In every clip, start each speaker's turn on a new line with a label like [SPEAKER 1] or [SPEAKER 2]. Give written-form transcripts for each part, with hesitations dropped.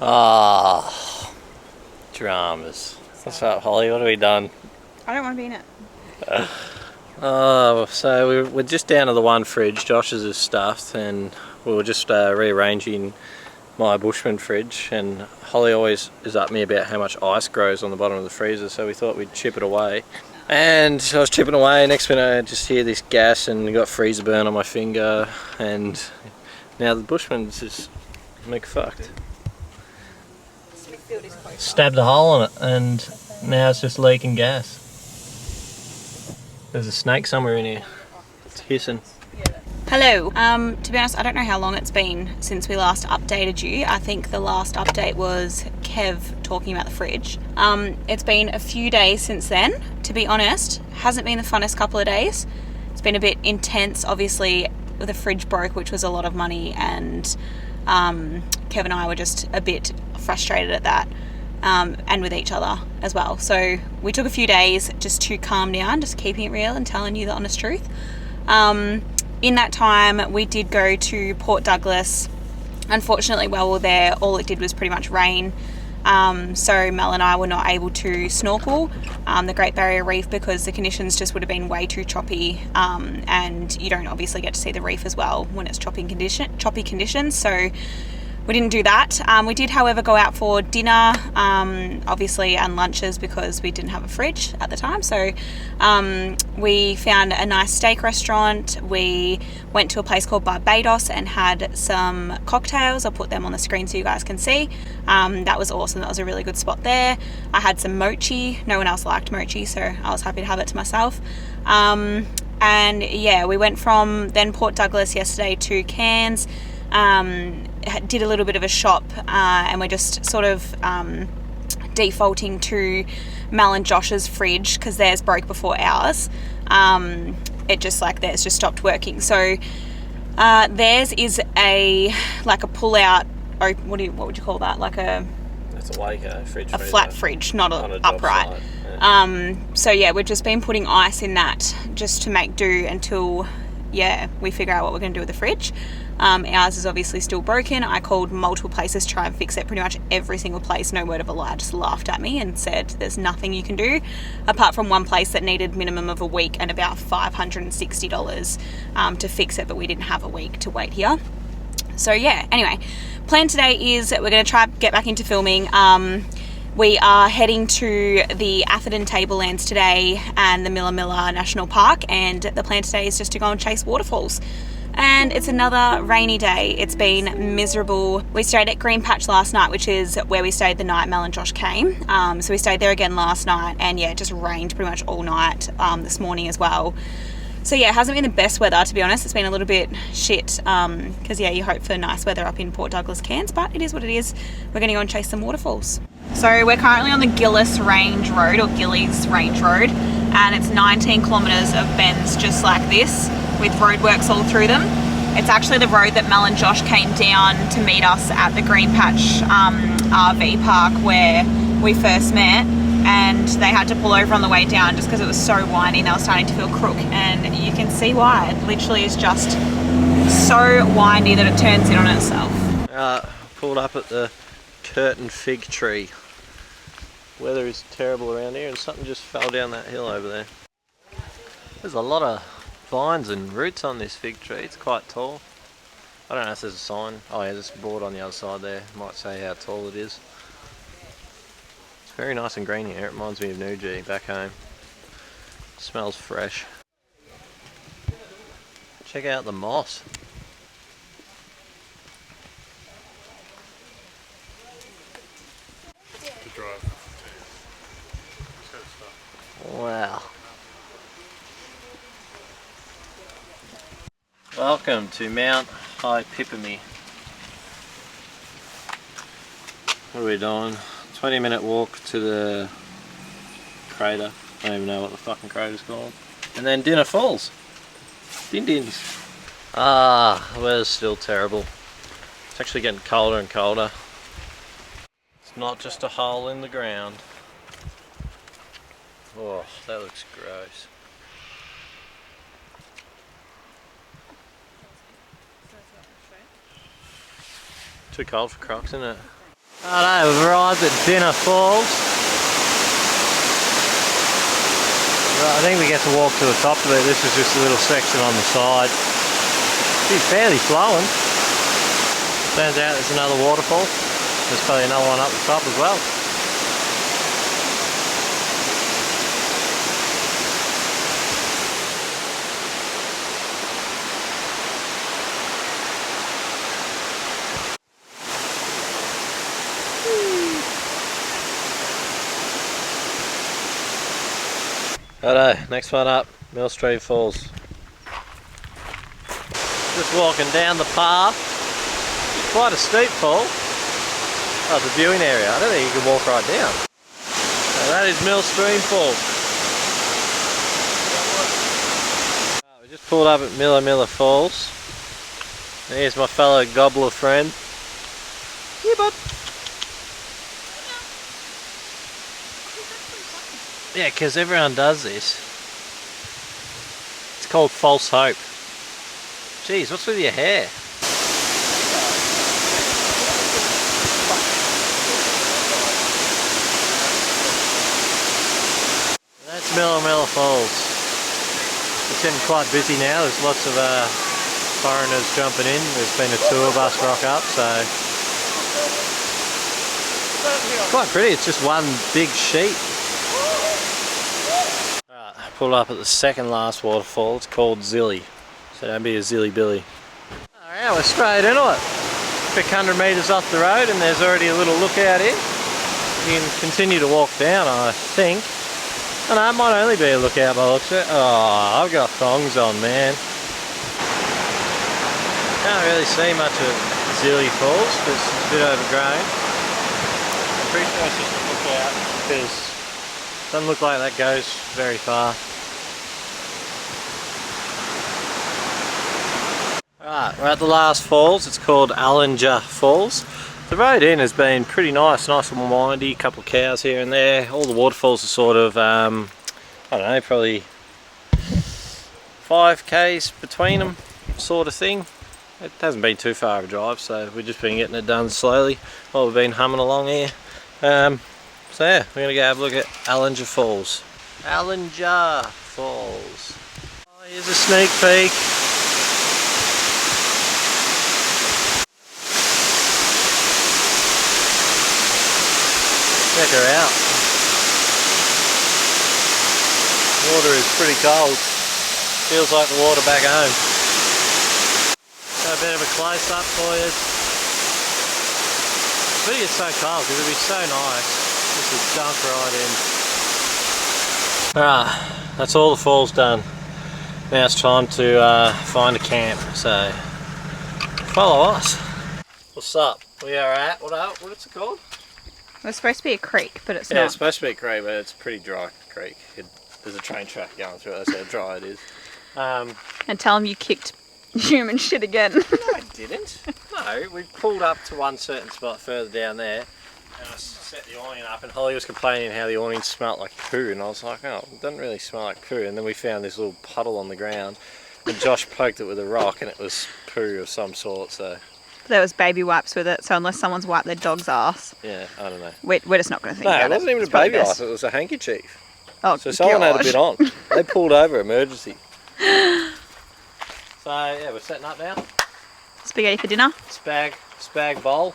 [SPEAKER 1] Ah, dramas. What's up, Holly? What have we done?
[SPEAKER 2] I don't want to be in it.
[SPEAKER 1] So we're just down to the one fridge. Josh's is stuffed, and we were just rearranging my Bushman fridge. And Holly always is up me about how much ice grows on the bottom of the freezer, so we thought we'd chip it away. And I was chipping away. Next minute, I just hear this gas, and got freezer burn on my finger. And now the Bushman's just fucked. Stabbed a hole in it, and now it's just leaking gas. There's a snake somewhere in here. It's hissing.
[SPEAKER 2] Hello. To be honest, I don't know how long it's been since we last updated you. I think the last update was Kev talking about the fridge. It's been a few days since then. To be honest, hasn't been the funnest couple of days. It's been a bit intense. Obviously, the fridge broke, which was a lot of money, and Kev and I were just a bit frustrated at that. And with each other as well. So we took a few days just to calm down, just keeping it real and telling you the honest truth. In that time, we did go to Port Douglas. Unfortunately, while we were there, all it did was pretty much rain. So Mel and I were not able to snorkel the Great Barrier Reef because the conditions just would have been way too choppy. And you don't obviously get to see the reef as well when it's choppy conditions. So we didn't do that. We did, however, go out for dinner, obviously, and lunches because we didn't have a fridge at the time. So we found a nice steak restaurant. We went to a place called Barbados and had some cocktails. I'll put them on the screen so you guys can see. That was awesome. That was a really good spot there. I had some mochi. No one else liked mochi, so I was happy to have it to myself. And yeah, we went from then Port Douglas yesterday to Cairns. Did a little bit of a shop, and we're just sort of defaulting to Mel and Josh's fridge because theirs broke before ours. Theirs just stopped working. So theirs is a pull out, or what would you call that?
[SPEAKER 1] It's a Waco fridge.
[SPEAKER 2] A flat fridge, not an upright.
[SPEAKER 1] Yeah.
[SPEAKER 2] So yeah, we've just been putting ice in that just to make do until we figure out what we're going to do with the fridge. Ours is obviously still broken. I called multiple places to try and fix it, pretty much every single place, no word of a lie, just laughed at me and said there's nothing you can do, apart from one place that needed minimum of a week and about $560 to fix it, but we didn't have a week to wait here. So yeah, anyway, plan today is we're going to try get back into filming. We are heading to the Atherton Tablelands today and the Milla National Park, and the plan today is just to go and chase waterfalls. And it's another rainy day. It's been miserable. We stayed at Green Patch last night, which is where we stayed the night Mel and Josh came. So we stayed there again last night, and yeah, it just rained pretty much all night this morning as well. So yeah, it hasn't been the best weather, to be honest. It's been a little bit shit because yeah, you hope for nice weather up in Port Douglas, Cairns, but it is what it is. We're going to go and chase some waterfalls. So we're currently on the Gillies Range Road, and it's 19 kilometres of bends just like this, with roadworks all through them. It's actually the road that Mel and Josh came down to meet us at the Green Patch RV park where we first met, and they had to pull over on the way down just because it was so windy and they were starting to feel crook, and you can see why. It literally is just so windy that it turns in on itself.
[SPEAKER 1] Pulled up at the curtain fig tree. Weather is terrible around here, and something just fell down that hill over there. There's a lot of vines and roots on this fig tree. It's quite tall. I don't know if there's a sign. Oh yeah, there's a board on the other side there. Might say how tall it is. It's very nice and green here. It reminds me of Nuji back home. It smells fresh. Check out the moss. Wow. Welcome to Mount High Pipami. What are we doing? 20-minute walk to the crater. I don't even know what the fucking crater's called. And then Dinner Falls. Din Dins. The weather's still terrible. It's actually getting colder and colder. It's not just a hole in the ground. Oh, that looks gross. Too cold for Crocs, isn't it? Righto, we've arrived at Dinner Falls. I think we get to walk to the top of it. This is just a little section on the side. It's fairly flowing. Turns out there's another waterfall. There's probably another one up the top as well. Righto, next one up, Millstream Falls. Just walking down the path. It's quite a steep fall. Oh, it's a viewing area. I don't think you can walk right down. So that is Millstream Falls. Right, we just pulled up at Miller Falls. And here's my fellow gobbler friend. Yeah, bud. Yeah, because everyone does this. It's called false hope. Jeez, what's with your hair? That's Miller Falls. It's getting quite busy now. There's lots of foreigners jumping in. There's been a tour bus rock up, so it's quite pretty. It's just one big sheet. Pulled up at the second last waterfall. It's called Zilly, so don't be a zilly billy. Alright, we're straight into it. Quick 100 metres off the road and there's already a little lookout here. You can continue to walk down, I think. And it might only be a lookout by the looks of it. Oh, I've got thongs on, man. Can't really see much of Zilly Falls because it's a bit overgrown. I'm pretty sure it's just a lookout because doesn't look like that goes very far. Right, we're at the last falls. It's called Allinger Falls. The road in has been pretty nice and windy, a couple of cows here and there. All the waterfalls are sort of, I don't know, probably 5k's between them sort of thing. It hasn't been too far of a drive, so we've just been getting it done slowly while we've been humming along here. So yeah, we're going to go have a look at Allinger Falls. Allinger Falls. Oh, here's a sneak peek. Check her out. Water is pretty cold. Feels like the water back home. Got a bit of a close up for you. I think it's so cold because it'd be so nice. Just a dunk right in. Alright, that's all the falls done. Now it's time to find a camp, so follow us. What's up? We are at, what's it called?
[SPEAKER 2] It's supposed to be a creek, but it's not.
[SPEAKER 1] Yeah, it's supposed to be a creek, but it's a pretty dry creek. There's a train track going through it, that's how dry it is.
[SPEAKER 2] And tell them you kicked human shit again.
[SPEAKER 1] No, I didn't. No, we pulled up to one certain spot further down there. And I set the awning up and Holly was complaining how the awning smelled like poo, and I was like, oh, it doesn't really smell like poo. And then we found this little puddle on the ground and Josh poked it with a rock and it was poo of some sort, so.
[SPEAKER 2] There was baby wipes with it, so unless someone's wiped their dog's ass.
[SPEAKER 1] Yeah, I don't know.
[SPEAKER 2] We're just not going to think about it.
[SPEAKER 1] No, it wasn't even a baby wipe, it was a handkerchief.
[SPEAKER 2] Oh,
[SPEAKER 1] so someone had a bit on. They pulled over, emergency. So yeah, we're setting up now.
[SPEAKER 2] Spaghetti for dinner.
[SPEAKER 1] Spag bowl.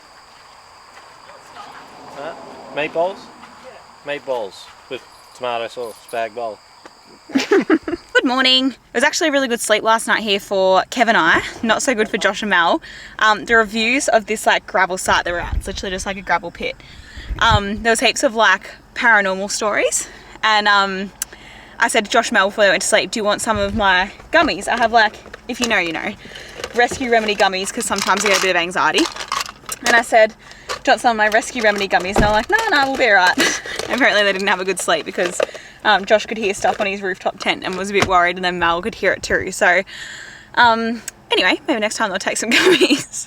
[SPEAKER 1] Meatballs? Yeah. Meatballs with tomato sauce, spag bowl.
[SPEAKER 2] Good morning. It was actually a really good sleep last night here for Kev and I. Not so good for Josh and Mel. The reviews of this like gravel site that we're at, it's literally just like a gravel pit. There was heaps of like paranormal stories, and I said to Josh and Mel before they went to sleep, do you want some of my gummies? I have like, if you know, you know, Rescue Remedy gummies because sometimes I get a bit of anxiety. And I said, do you want some of my Rescue Remedy gummies? And they're like, no, we'll be alright. Apparently they didn't have a good sleep because Josh could hear stuff on his rooftop tent and was a bit worried, and then Mel could hear it too. So anyway, maybe next time they'll take some gummies.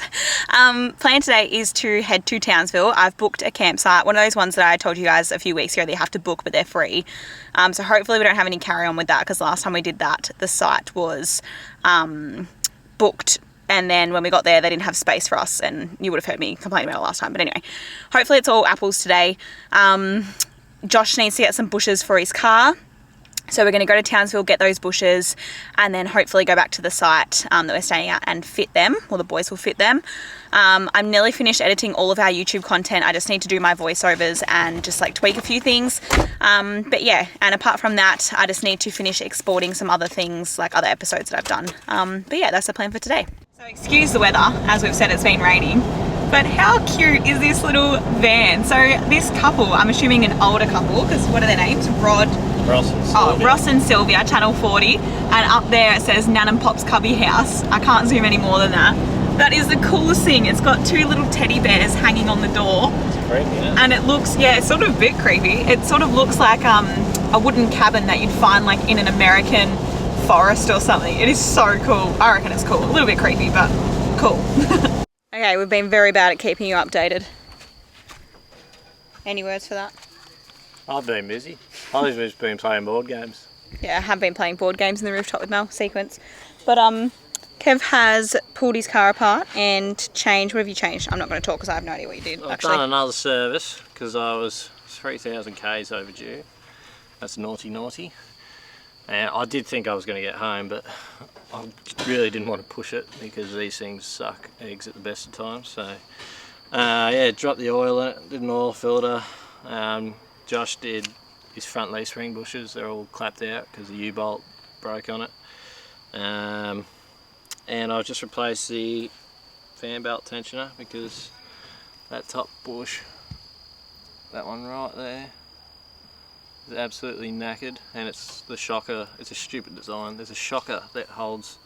[SPEAKER 2] Plan today is to head to Townsville. I've booked a campsite, one of those ones that I told you guys a few weeks ago that you have to book but they're free. So hopefully we don't have any carry on with that, because last time we did that the site was booked and then when we got there they didn't have space for us, and you would have heard me complain about it last time. But anyway, hopefully it's all apples today. Josh needs to get some bushes for his car, so we're going to go to Townsville, get those bushes, and then hopefully go back to the site that we're staying at and fit them, or the boys will fit them. I'm nearly finished editing all of our YouTube content. I just need to do my voiceovers and just like tweak a few things. But yeah, and apart from that, I just need to finish exporting some other things, like other episodes that I've done. But yeah, that's the plan for today. So excuse the weather, as we've said, it's been raining. But how cute is this little van? So this couple, I'm assuming an older couple, because what are their names?
[SPEAKER 1] Ross and Sylvia.
[SPEAKER 2] Ross and Sylvia, Channel 40. And up there it says Nan and Pop's Cubby House. I can't zoom any more than that. That is the coolest thing. It's got 2 little teddy bears hanging on the door.
[SPEAKER 1] It's creepy, yeah.
[SPEAKER 2] And it looks, yeah, it's sort of a bit creepy. It sort of looks like a wooden cabin that you'd find like in an American forest or something. It is so cool. I reckon it's cool. A little bit creepy, but cool. Okay, we've been very bad at keeping you updated. Any words for that?
[SPEAKER 1] I've been busy. Holly's just been playing board games.
[SPEAKER 2] Yeah, I have been playing board games in the rooftop with Mel, sequence. But Kev has pulled his car apart and changed. What have you changed? I'm not going to talk because I have no idea what you did.
[SPEAKER 1] I've done another service because I was 3,000 k's overdue. That's naughty. And I did think I was going to get home, but I really didn't want to push it because these things suck eggs at the best of times. So yeah, dropped the oil in it, did an oil filter. Josh did his front leaf spring bushes. They're all clapped out because the U-bolt broke on it. And I've just replaced the fan belt tensioner because that top bush, that one right there, is absolutely knackered, and it's the shocker. It's a stupid design. There's a shocker that holds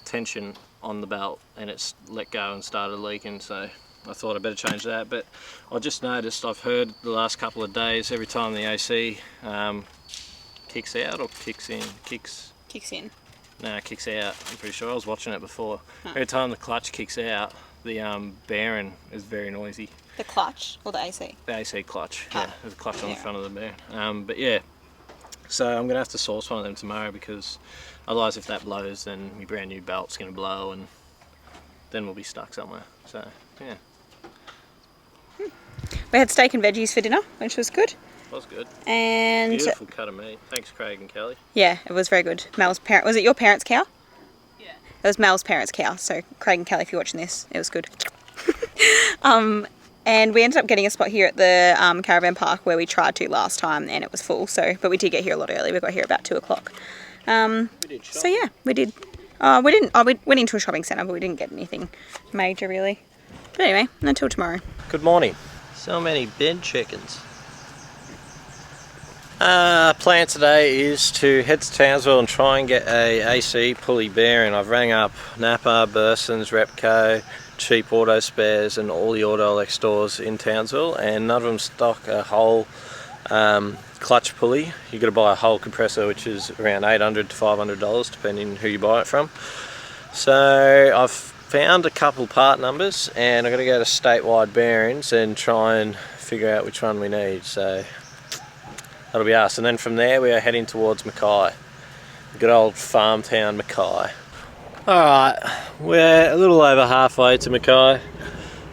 [SPEAKER 1] tension on the belt and it's let go and started leaking, so I thought I'd better change that. But I just noticed, I've heard the last couple of days, every time the AC kicks out or kicks in.
[SPEAKER 2] Kicks in.
[SPEAKER 1] No, it kicks out. I'm pretty sure. I was watching it before. Every time the clutch kicks out, the bearing is very noisy.
[SPEAKER 2] The clutch or the AC?
[SPEAKER 1] The AC clutch. Yeah, there's a clutch on the front of the bearing. But yeah, so I'm gonna have to source one of them tomorrow because otherwise, if that blows, then my brand new belt's gonna blow, and then we'll be stuck somewhere. So yeah.
[SPEAKER 2] We had steak and veggies for dinner, which was good.
[SPEAKER 1] It was good.
[SPEAKER 2] And
[SPEAKER 1] beautiful cut of meat. Thanks, Craig and Kelly.
[SPEAKER 2] Yeah, it was very good. Mel's parent, was it your parents' cow? Yeah. It was Mel's parents' cow. So Craig and Kelly, if you're watching this, it was good. And we ended up getting a spot here at the caravan park where we tried to last time, and it was full. So, but we did get here a lot early. We got here about 2 o'clock.
[SPEAKER 1] We did shop.
[SPEAKER 2] So yeah, we did. We didn't. We went into a shopping centre, but we didn't get anything major really. But anyway, until tomorrow.
[SPEAKER 1] Good morning. So many bed chickens. Plan today is to head to Townsville and try and get a AC pulley bearing. I've rang up Napa, Burson's, Repco, Cheap Auto Spares and all the Auto Elect stores in Townsville, and none of them stock a whole clutch pulley. You've got to buy a whole compressor, which is around $800 to $500 depending who you buy it from. So I've found a couple part numbers and I've got to go to Statewide Bearings and try and figure out which one we need. So that'll be us, and then from there we are heading towards Mackay. Good old farm town Mackay. Alright, we're a little over halfway to Mackay.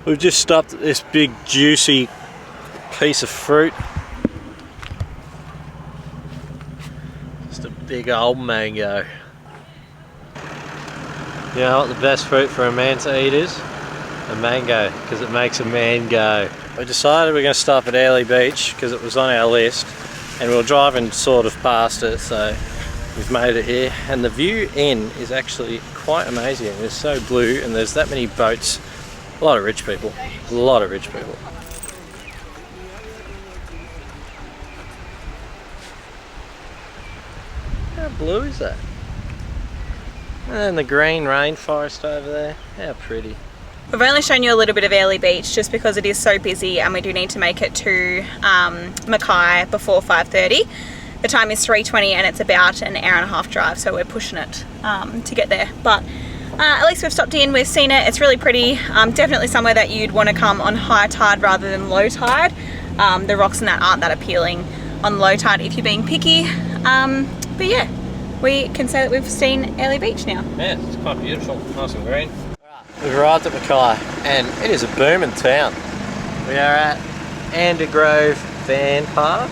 [SPEAKER 1] We've just stopped at this big juicy piece of fruit. Just a big old mango. You know what the best fruit for a man to eat is? A mango, because it makes a man go. We decided we're going to stop at Airlie Beach because it was on our list, and we were driving sort of past it, so we've made it here. And the view in is actually quite amazing. It's so blue and there's that many boats. A lot of rich people. A lot of rich people. How blue is that? And the green rainforest over there. How pretty.
[SPEAKER 2] We've only shown you a little bit of Airlie Beach just because it is so busy and we do need to make it to Mackay before 5:30. The time is 3:20 and it's about an hour and a half drive, so we're pushing it to get there. But at least we've stopped in, we've seen it, it's really pretty. Definitely somewhere that you'd want to come on high tide rather than low tide. The rocks and that aren't that appealing on low tide if you're being picky. But yeah, we can say that we've seen Airlie Beach now.
[SPEAKER 1] Yeah, it's quite beautiful, nice and green. We've arrived at Mackay and it is a booming town. We are at Andergrove Van Park.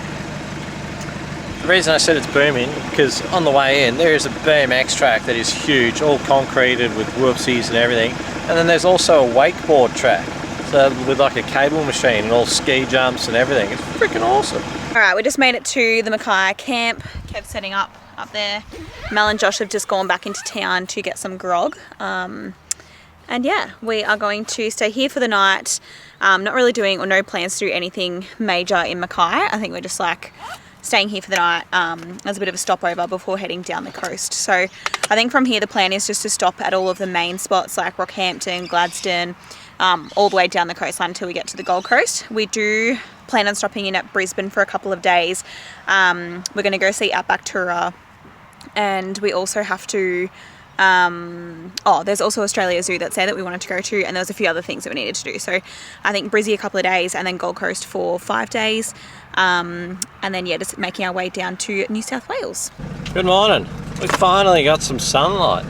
[SPEAKER 1] The reason I said it's booming because on the way in there is a BMX track that is huge, all concreted with whoopsies and everything, and then there's also a wakeboard track, so with like a cable machine and all ski jumps and everything. It's freaking awesome.
[SPEAKER 2] Alright, we just made it to the Mackay camp. Kev's setting up there. Mel and Josh have just gone back into town to get some grog. And yeah, we are going to stay here for the night. Not really doing, or no plans to do anything major in Mackay. I think we're just like staying here for the night as a bit of a stopover before heading down the coast. So I think from here the plan is just to stop at all of the main spots like Rockhampton, Gladstone, all the way down the coastline until we get to the Gold Coast. We do plan on stopping in at Brisbane for a couple of days. We're going to go see Outback Toura, and we also have to there's also Australia Zoo that's there that we wanted to go to, and there was a few other things that we needed to do. So I think Brizzy a couple of days and then Gold Coast for 5 days, and then yeah, just making our way down to New South Wales.
[SPEAKER 1] Good morning. We finally got some sunlight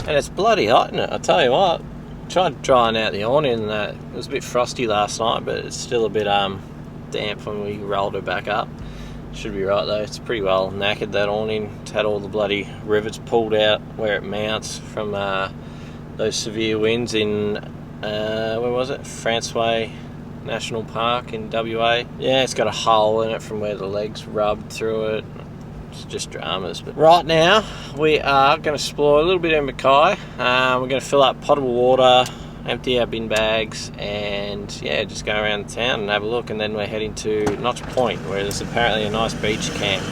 [SPEAKER 1] and it's bloody hot in it, I tell you what. Tried drying out the awning and that. It was a bit frosty last night, but it's still a bit damp when we rolled it back up. Should be right though, it's pretty well knackered, that awning. It's had all the bloody rivets pulled out where it mounts from those severe winds in, where was it? Francois National Park in WA. Yeah, it's got a hole in it from where the legs rubbed through it. It's just dramas. But right now, we are going to explore a little bit in Mackay. We're going to fill up potable water, empty our bin bags, and yeah, just go around the town and have a look. And then we're heading to Notch Point, where there's apparently a nice beach camp.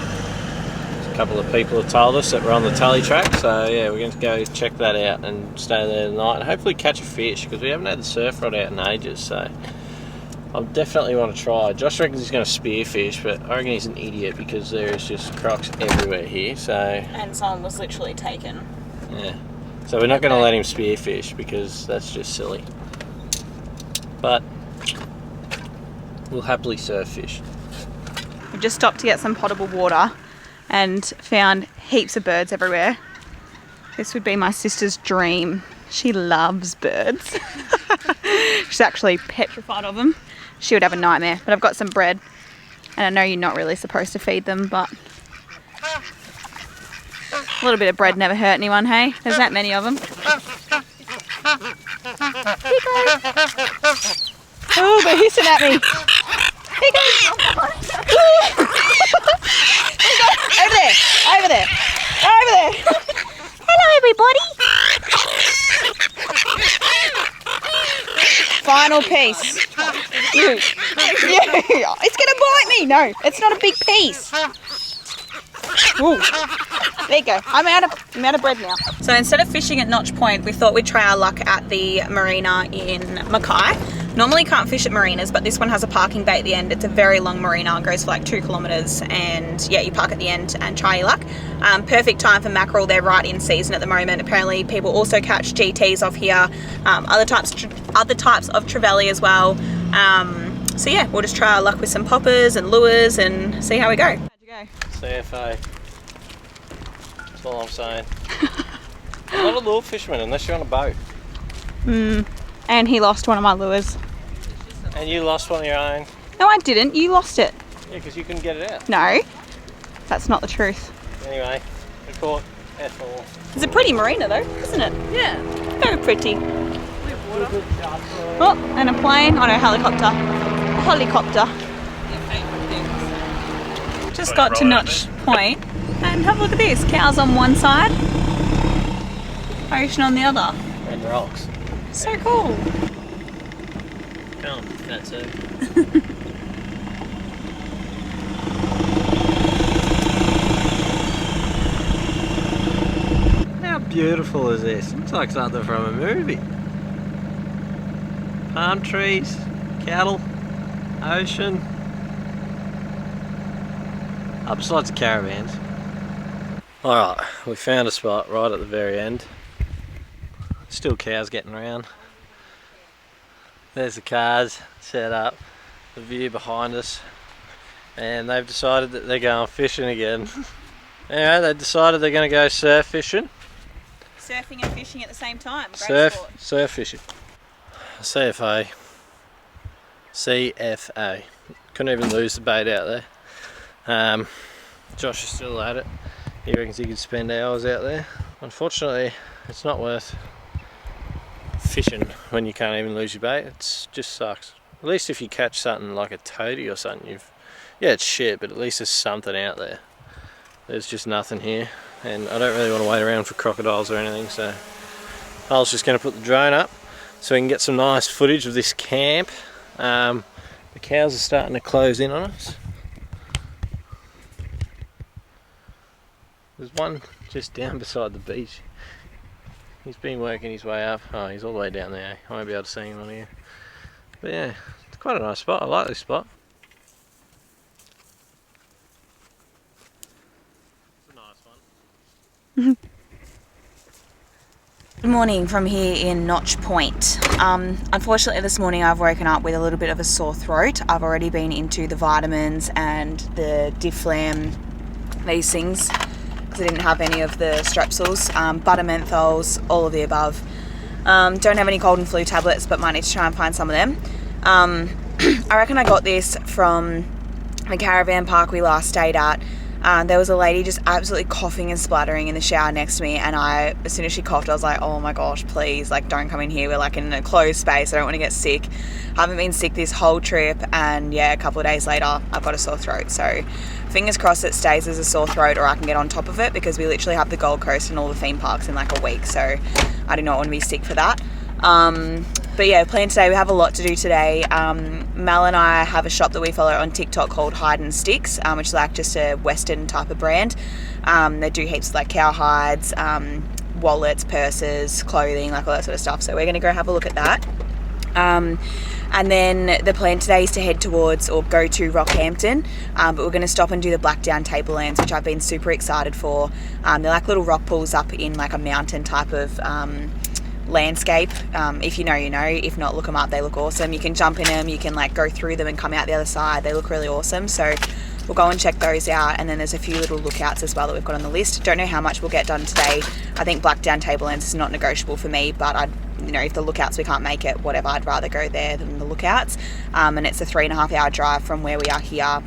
[SPEAKER 1] A couple of people have told us that we're on the Tully track, so yeah, we're going to go check that out and stay there tonight and hopefully catch a fish, because we haven't had the surf rod out in ages. So I definitely want to try. Josh reckons he's going to spearfish, but I reckon he's an idiot because there's just crocs everywhere here. So
[SPEAKER 2] And someone was literally taken.
[SPEAKER 1] Yeah. So we're not going to let him spearfish because that's just silly. But we'll happily surf fish.
[SPEAKER 2] We've just stopped to get some potable water and found heaps of birds everywhere. This would be my sister's dream. She loves birds. She's actually petrified of them. She would have a nightmare. But I've got some bread, and I know you're not really supposed to feed them, but a little bit of bread never hurt anyone, hey? There's that many of them. Oh, they're hissing at me. Here you go. Over there, over there, over there. Hello, everybody. Final piece. You. It's gonna bite me. No, it's not a big piece. Ooh. There you go. I'm out of bread now. So instead of fishing at Notch Point, we thought we'd try our luck at the marina in Mackay. Normally can't fish at marinas, but this one has a parking bay at the end. It's a very long marina, it goes for like 2 kilometres, and yeah, you park at the end and try your luck. Perfect time for mackerel, they're right in season at the moment. Apparently people also catch GTs off here, other types of trevally as well. So yeah, we'll just try our luck with some poppers and lures and see how we go. How'd you go?
[SPEAKER 1] CFA. That's all I'm saying. I'm not a lure fisherman unless you're on a boat.
[SPEAKER 2] And he lost one of my lures.
[SPEAKER 1] And you lost one of your own.
[SPEAKER 2] No, I didn't. You lost it.
[SPEAKER 1] Yeah, because you couldn't get it out.
[SPEAKER 2] No, that's not the truth.
[SPEAKER 1] Anyway, we caught F4.
[SPEAKER 2] It's a pretty marina though, isn't it? Yeah. Very pretty. Oh, and a plane. Oh no, helicopter. A helicopter. Just got to Notch Point, and have a look at this. Cows on one side, ocean on the other.
[SPEAKER 1] And rocks.
[SPEAKER 2] So cool.
[SPEAKER 1] Come on, that's it. How beautiful is this? Looks like something from a movie. Palm trees, cattle, ocean. Oh, besides the caravans. Alright, we found a spot right at the very end. Still cows getting around. There's the cars set up, the view behind us, and they've decided that they're going fishing again. Anyway, they decided they're going to go surf fishing.
[SPEAKER 2] surfing and fishing at the same time. Great sport.
[SPEAKER 1] Surf fishing. CFA. CFA. Couldn't even lose the bait out there. Josh is still at it. He reckons he could spend hours out there. Unfortunately, it's not worth fishing when you can't even lose your bait. It just sucks. At least if you catch something like a toady or something, yeah, it's shit, but at least there's something out there. There's just nothing here, and I don't really want to wait around for crocodiles or anything, so I was just going to put the drone up so we can get some nice footage of this camp. The cows are starting to close in on us. There's one just down beside the beach. He's been working his way up. Oh, he's all the way down there. I won't be able to see him on here. But yeah, it's quite a nice spot. I like this spot. It's a nice one.
[SPEAKER 2] Good morning from here in Notch Point. Unfortunately this morning I've woken up with a little bit of a sore throat. I've already been into the vitamins and the Difflam, these things, because I didn't have any of the strepsils, butter menthols, all of the above. Don't have any cold and flu tablets, but might need to try and find some of them. I reckon I got this from the caravan park we last stayed at. There was a lady just absolutely coughing and spluttering in the shower next to me, and as soon as she coughed, I was like, oh my gosh, please, like, don't come in here. We're like in a closed space. I don't want to get sick. I haven't been sick this whole trip, and yeah, a couple of days later, I've got a sore throat. So fingers crossed it stays as a sore throat, or I can get on top of it, because we literally have the Gold Coast and all the theme parks in like a week. So I do not want to be sick for that. But yeah, plan today, we have a lot to do today. Mel and I have a shop that we follow on TikTok called Hide and Sticks, which is like just a Western type of brand. They do heaps of like cow hides, wallets, purses, clothing, like all that sort of stuff. So we're going to go have a look at that. And then the plan today is to head towards or go to Rockhampton, but we're going to stop and do the Blackdown Tablelands, which I've been super excited for. They're like little rock pools up in like a mountain type of landscape. If you know, you know. If not, look them up. They look awesome. You can jump in them, you can like go through them and come out the other side. They look really awesome. So we'll go and check those out. And then there's a few little lookouts as well that we've got on the list. Don't know how much we'll get done today. I think Blackdown Tablelands is not negotiable for me, but if the lookouts we can't make it, whatever, I'd rather go there than the lookouts. And it's a 3.5 hour drive from where we are here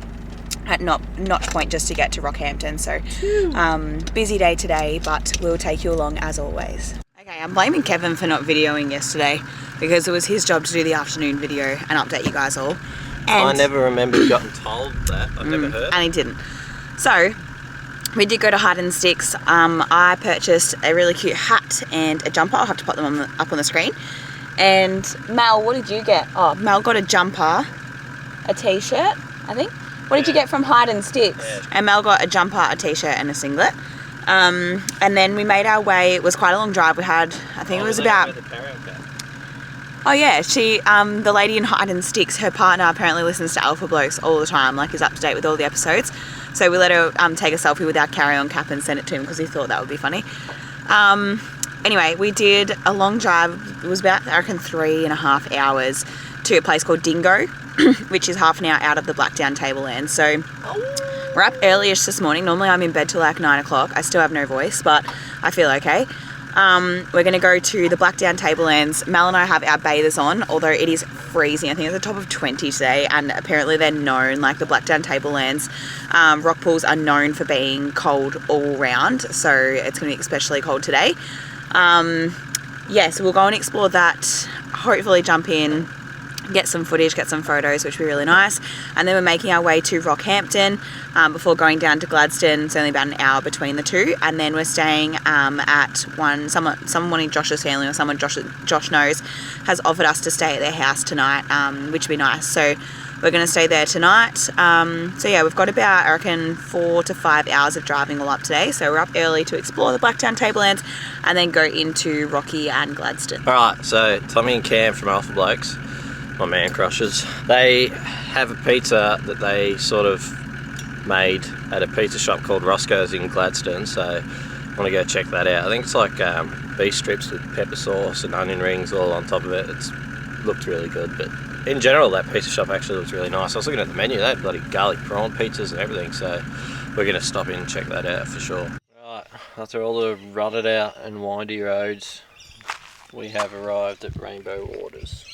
[SPEAKER 2] at Notch Point just to get to Rockhampton. So busy day today, but we'll take you along as always. Okay, I'm blaming Kevin for not videoing yesterday because it was his job to do the afternoon video and update you guys all. And
[SPEAKER 1] I never remember gotten told that. I've never heard.
[SPEAKER 2] And he didn't. So we did go to Hide and Sticks. I purchased a really cute hat and a jumper. I'll have to put them up on the screen. And Mel, what did you get? Oh, Mel got a jumper, a t-shirt, I think. What did you get from Hide and Sticks? Yeah. And Mel got a jumper, a t-shirt and a singlet. And then we made our way. It was quite a long drive. We had, I think it was about... Oh yeah, the lady in Hide and Sticks, her partner apparently listens to Alpha Blokes all the time, like is up to date with all the episodes. So we let her take a selfie with our carry-on cap and send it to him because he thought that would be funny. Anyway, we did a long drive. It was about, I reckon, 3.5 hours to a place called Dingo, which is half an hour out of the Blackdown Tablelands. So we're up early-ish this morning. Normally I'm in bed till like 9 o'clock. I still have no voice, but I feel okay. We're going to go to the Blackdown Tablelands. Mel and I have our bathers on, although it is freezing. I think it's a top of 20 today, and apparently they're known, like the Blackdown Tablelands, rock pools are known for being cold all round, so it's going to be especially cold today. So we'll go and explore that, hopefully jump in, get some footage, get some photos, which would be really nice. And then we're making our way to Rockhampton before going down to Gladstone. It's only about an hour between the two. And then we're staying at someone wanting Josh's family, or someone Josh knows has offered us to stay at their house tonight, which would be nice. So we're going to stay there tonight. So yeah, we've got about, I reckon, 4 to 5 hours of driving all up today. So we're up early to explore the Blackdown Tablelands and then go into Rocky and Gladstone. Alright,
[SPEAKER 1] so Tommy and Cam from Alpha Blokes, my man crushers, they have a pizza that they sort of made at a pizza shop called Roscoe's in Gladstone, so I want to go check that out. I think it's like beef strips with pepper sauce and onion rings all on top of it. It's looked really good, but in general that pizza shop actually looks really nice. I was looking at the menu, they had bloody garlic prawn pizzas and everything, so we're going to stop in and check that out for sure. Right, after all the rutted out and windy roads, we have arrived at Rainbow Waters.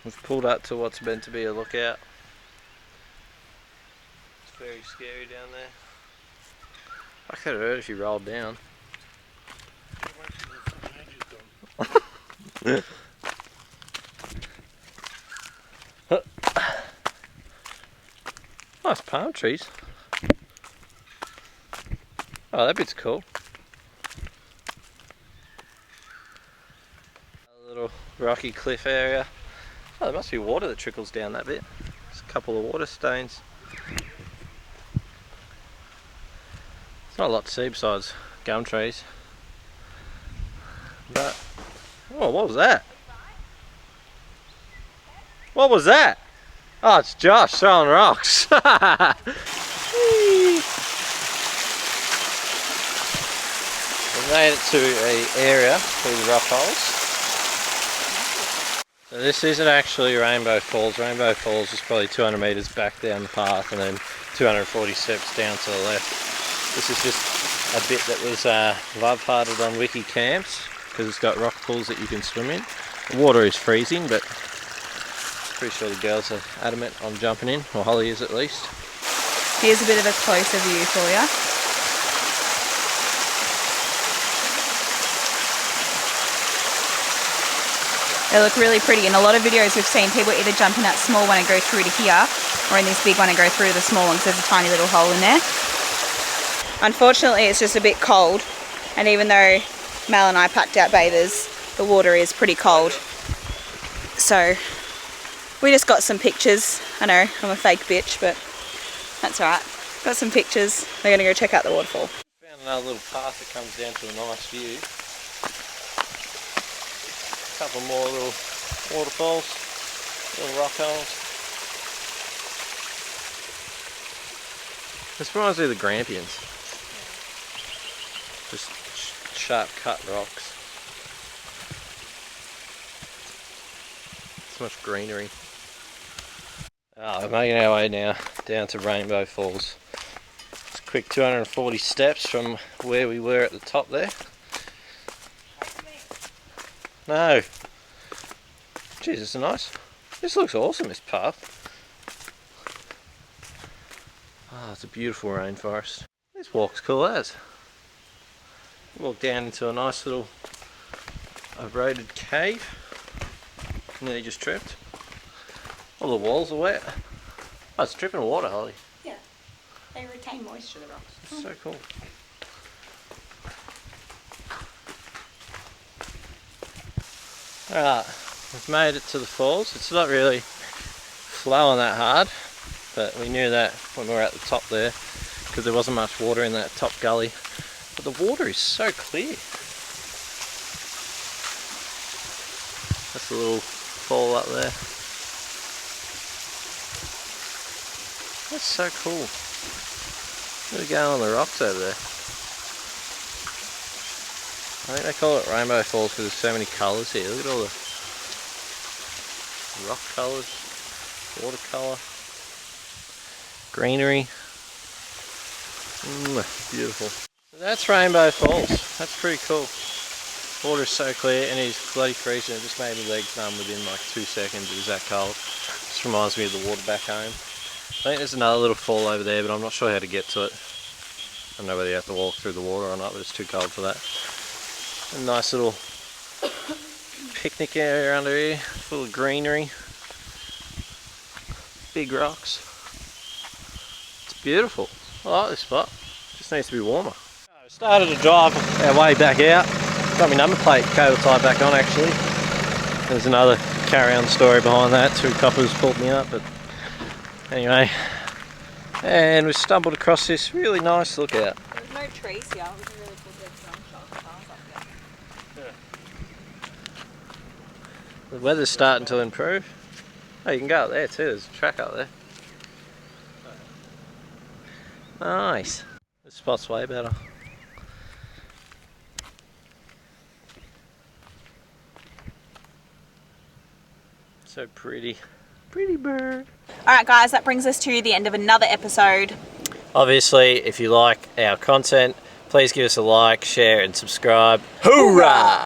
[SPEAKER 1] We've pulled up to what's meant to be a lookout. It's very scary down there. I could have heard if you rolled down. Nice palm trees. Oh, that bit's cool. A little rocky cliff area. Oh, there must be water that trickles down that bit. There's a couple of water stains. It's not a lot to see besides gum trees. But, oh, what was that? What was that? Oh, it's Josh throwing rocks. We made it to an area with rock holes. So this isn't actually Rainbow Falls. Rainbow Falls is probably 200 metres back down the path and then 240 steps down to the left. This is just a bit that was love-hearted on Wiki Camps because it's got rock pools that you can swim in. The water is freezing, but pretty sure the girls are adamant on jumping in, or Holly is at least.
[SPEAKER 2] Here's a bit of a closer view for you. They look really pretty. In a lot of videos we've seen people either jump in that small one and go through to here, or in this big one and go through to the small one because there's a tiny little hole in there. Unfortunately it's just a bit cold, and even though Mel and I packed out bathers, the water is pretty cold. So we just got some pictures. I know, I'm a fake bitch, but that's alright. Got some pictures. We're going to go check out the waterfall.
[SPEAKER 1] Found another little path that comes down to a nice view. A couple more little waterfalls, little rock holes. This reminds me of the Grampians. Just sharp cut rocks. So much greenery. We're making our way now down to Rainbow Falls. It's a quick 240 steps from where we were at the top there. No. Jeez, it's nice. This looks awesome, this path. Oh, it's a beautiful rainforest. This walk's cool as. Walk down into a nice little eroded cave. Nearly just tripped. All the walls are wet. Oh, it's dripping water, Holly.
[SPEAKER 2] Yeah, they retain moisture, the rocks.
[SPEAKER 1] It's so cool. Alright, we've made it to the falls. It's not really flowing that hard, but we knew that when we were at the top there because there wasn't much water in that top gully. But the water is so clear. That's a little fall up there. That's so cool. Look at going on the rocks over there. I think they call it Rainbow Falls because there's so many colours here. Look at all the rock colours, watercolour, greenery. Beautiful. So that's Rainbow Falls. That's pretty cool. Water is so clear and it's bloody freezing. It just made my legs numb within like 2 seconds. It was that cold. Just reminds me of the water back home. I think there's another little fall over there, but I'm not sure how to get to it. I don't know whether you have to walk through the water or not, but it's too cold for that. A nice little picnic area under here, full of greenery. Big rocks. It's beautiful. I like this spot. Just needs to be warmer. We started to drive our way back out. Got my number plate cable tied back on actually. There's another carry-on story behind that. 2 coppers pulled me up, but anyway. And we stumbled across this really nice lookout.
[SPEAKER 2] There's no trees here. We can really put the sun cars up here.
[SPEAKER 1] The weather's starting to improve. Oh, you can go up there too. There's a track up there. Nice. This spot's way better. So pretty. Pretty bird.
[SPEAKER 2] Alright guys, that brings us to the end of another episode.
[SPEAKER 1] Obviously, if you like our content, please give us a like, share and subscribe. Hoorah!